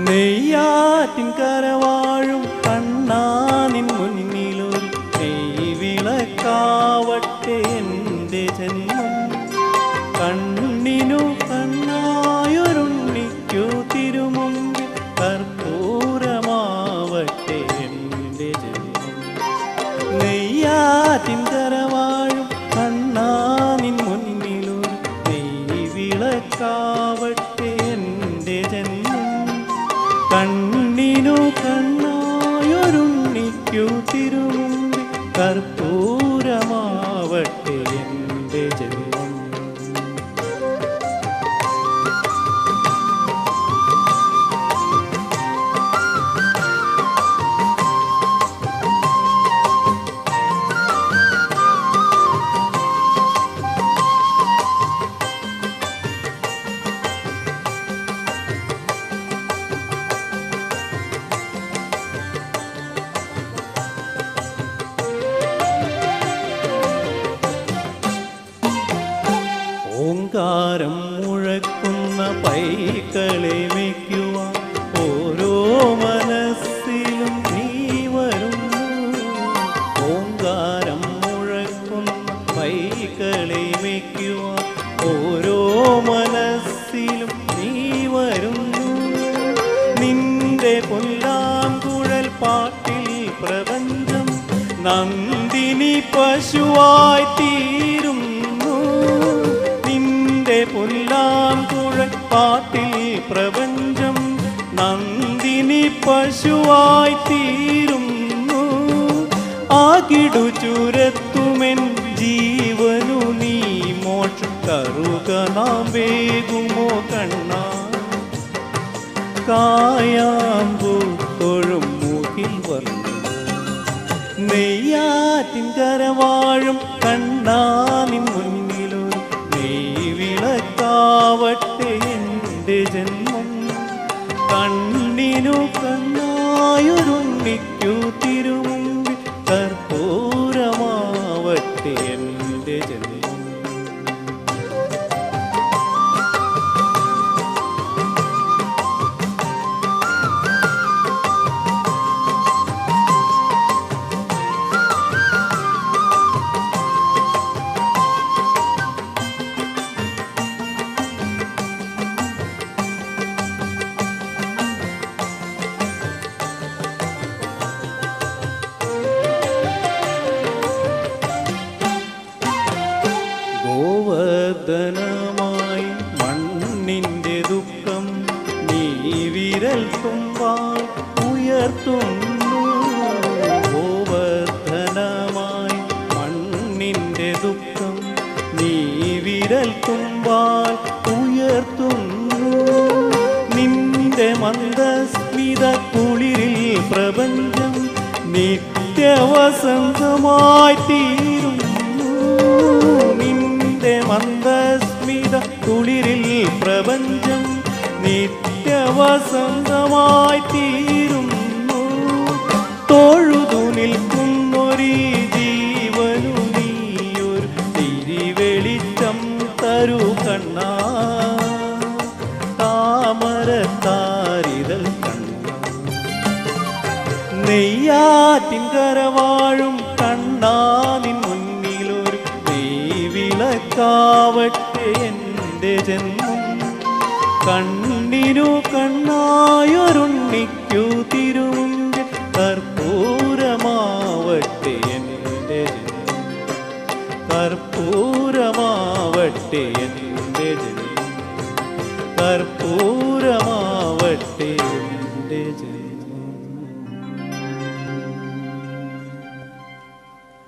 നെയ്യാറ്റിൻ കരവാഴും കണ്ണാ നിൻ മുന്നിലൊരു നെയ്വിളക്കാവട്ടെ എൻ്റെ ജന്മം. കണ്ണിനു കണ്ണായൊരുണ്ണിക്കു തിരുമുമ്പിൽ കർപ്പൂരമാവട്ടെ എൻ്റെ ജന്മം. നെയ്യാറ്റിൻ കരവാഴും കണ്ണാ നിൻ മുന്നിലൊരു നെയ്വിളക്കാവട്ടെ എൻ്റെ ജന്മം. കണ്ണിനു കണ്ണായൊരുണ്ണിക്കു തിരുമുമ്പിൽ കർപ്പൂരമാവട്ടെ എൻ്റെ ജന്മം. ഓങ്കാരം മുഴക്കുന്ന പൈക്കളെ വയ്ക്കുവാൻ ഓരോ മനസ്സിലും നീ വരുന്നു. ഓങ്കാരം മുഴക്കുന്ന പൈക്കളെ വയ്ക്കുവാൻ ഓരോ മനസ്സിലും നീ വരുന്നു. നിന്റെ പുല്ലാങ്കുഴൽ പാട്ടിൽ പ്രപഞ്ചം നന്ദിനി പശുവായി തീരും. പുല്ലാങ്കുഴൽ പാട്ടിൽ പ്രപഞ്ചം നന്ദിനി പശുവായി തീരുന്നു. ആകിടു ചുരത്തുമെൻ ജീവനു നീ മോക്ഷം കറുക നാം വേകുമോ കണ്ണാ. കായാമ്പൂ തൊഴും മൂക്കിൽ വന്നു നെയ്യാറ്റിൻ കരവാഴും കണ്ണാ നിൻ മുന്നിലൊരു നെയ്വിളക്കാവട്ടെ എൻ്റെ ജന്മം. കണ്ണിനു കണ്ണായൊരുണ്ണിക്കു തിരുമുമ്പിൽ കർപ്പൂരമാവട്ടെ എൻ്റെ ജന്മം. ഗോവർദ്ധനമായി മണ്ണിൻ്റെ ദുഃഖം നീ വിരൽ തുമ്പാൽ ഉയർത്തുന്നു. ഗോവർദ്ധനമായി മണ്ണിൻ്റെ ദുഃഖം നീ വിരൽ തുമ്പാൽ ഉയർത്തുന്നു. നിന്റെ മന്ദസ്മിത കുളിരിൽ പ്രപഞ്ചം നിത്യവസന്തമായി തീരുന്നു. മന്ദസ്മിത കുളിരിൽ പ്രപഞ്ചം നിത്യവസന്തമായി തീരുന്നു. തൊഴുതു നിൽക്കുന്നൊരു ജീവനു നീയൊരു തിരിവെളിച്ചം തരൂ കണ്ണാ. താമരത്താരിതൽ കണ്ണാ നെയ്യാറ്റിൻ കരവാഴും കണ്ണാ നിൻ മുന്നിലൊരു നെയ്വിളക്കാവട്ടെ എൻ്റെ ജന്മം. കണ്ണിനു കണ്ണായൊരുണ്ണിക്കു തിരുമുമ്പിൽ കർപ്പൂരമാവട്ടെ എൻ്റെ ജന്മം. കർപ്പൂരമാവട്ടെ എൻ്റെ ജന്മം.